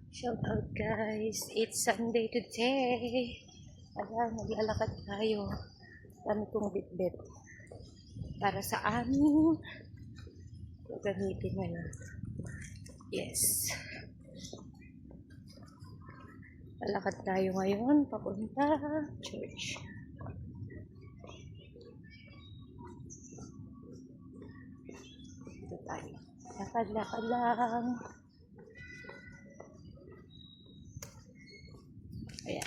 Shout out guys, it's Sunday today. Ayan, maglalakad tayo. Dami kong bitbit para sa amin. Gagamitin ngayon. Yes. Lalakad tayo ngayon, papunta church. Ito tayo. Lakad-lakad lang. Ayan.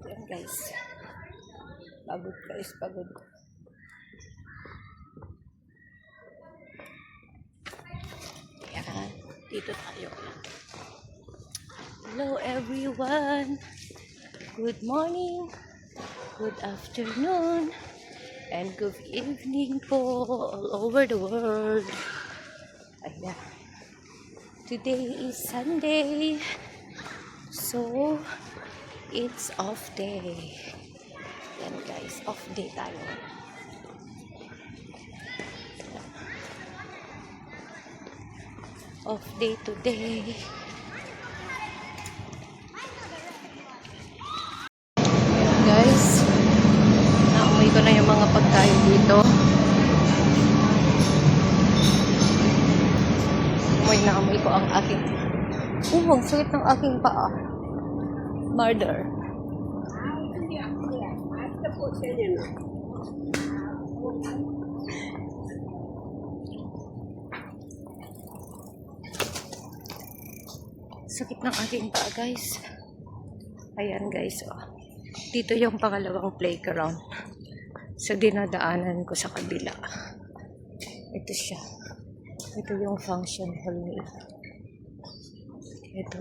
Ayan guys. Pagod guys, pagod. Ayan. Dito tayo. Hello everyone. Good morning. Good afternoon. And good evening po all over the world. Ayan. Today is Sunday. So, it's off day. Yan guys, off day tayo. Off day today. Ayan guys. Nauwi ko na yung mga pagkain dito. Naamoy ko ang aking ang sakit ng aking paa. Murder. Sakit ng aking paa guys. Ayan guys. Oh. Dito yung pangalawang playground. So dinadaanan ko sa kabila. Ito siya. Ito yung function hall nila. Ito.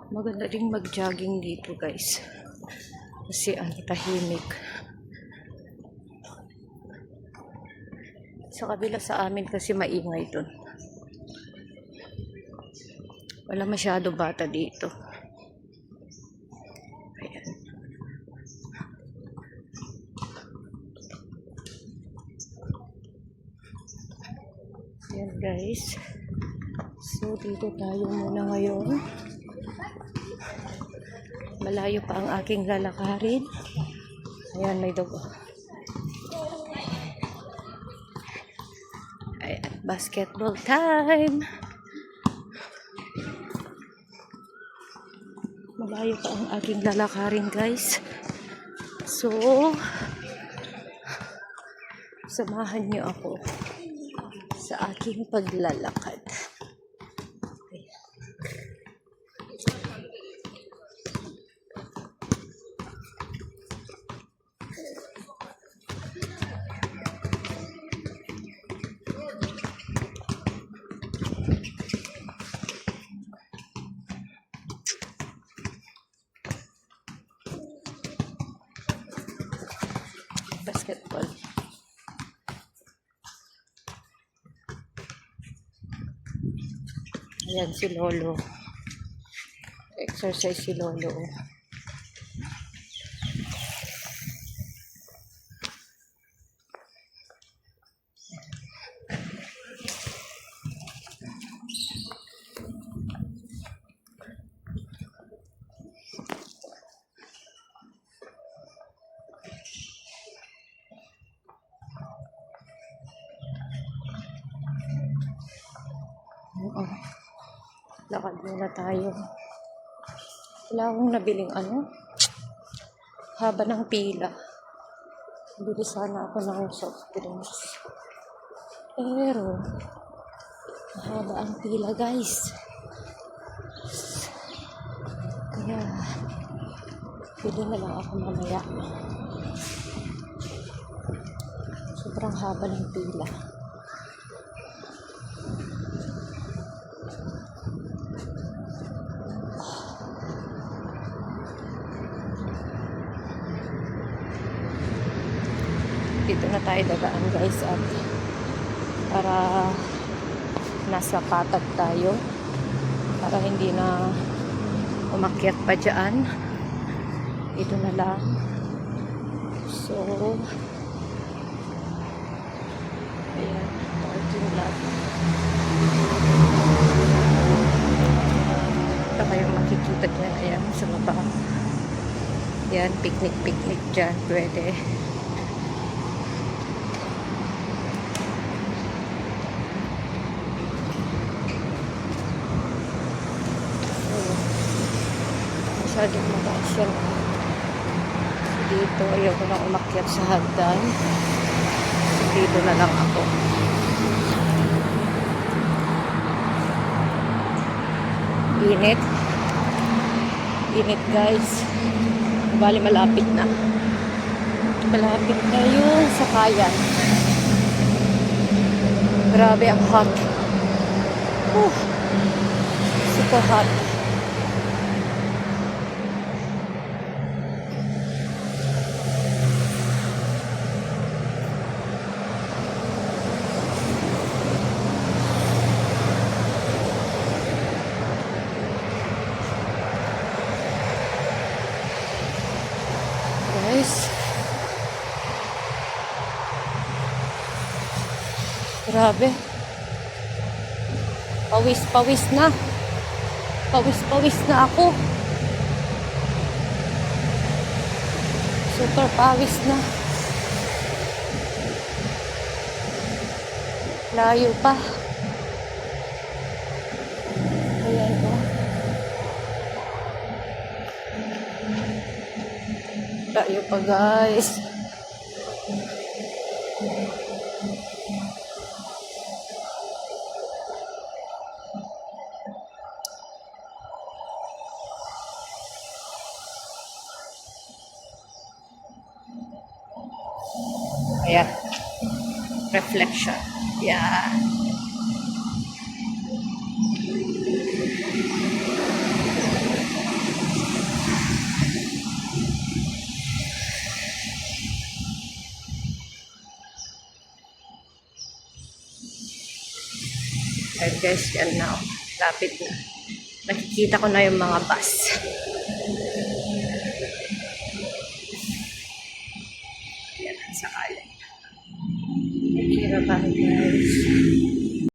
Maganda rin mag-jogging dito guys. Kasi tahimik. Sa kabila sa amin kasi maingay dun. Wala masyado bata dito. Ayan. Ayan guys. So dito tayo muna ngayon. Malayo pa ang aking lalakarin. Ayan, may dog. Ayan, basketball time. Malayo pa ang aking lalakarin guys. So, samahan niyo ako sa aking paglalakad. Basketball. Ayan si Lolo. Exercise si Lolo. Lakad muna tayo. Wala akong nabiling haba ng pila. Bili sana ako ng soft drinks. Pero mahaba ang pila guys. Kaya bili na lang ako mamaya. Sobrang haba ng pila. Dito na tayo dadaan guys at para nasa patag tayo para hindi na umakyat pa dyan. Ito na lang. So Ayan, picnic dyan. Pwede. Masyadong mataas yan. Dito, ayoko na umakyat sa hagdan. Dito na lang ako. Init. Init, guys. Bali, malapit na. Malapit na yung sakayan. Grabe, ang hot. Super hot. Guys, grabe. Pawis na. Pawis na ako. Super pawis na. Layo pa. Ayan o. Layo pa, guys. Ayan. Reflection. Yeah. Ayan, guys, yan na. Lapit na. Nakikita ko na yung mga bus. Yan, sa kalan. Thank you, bye, guys.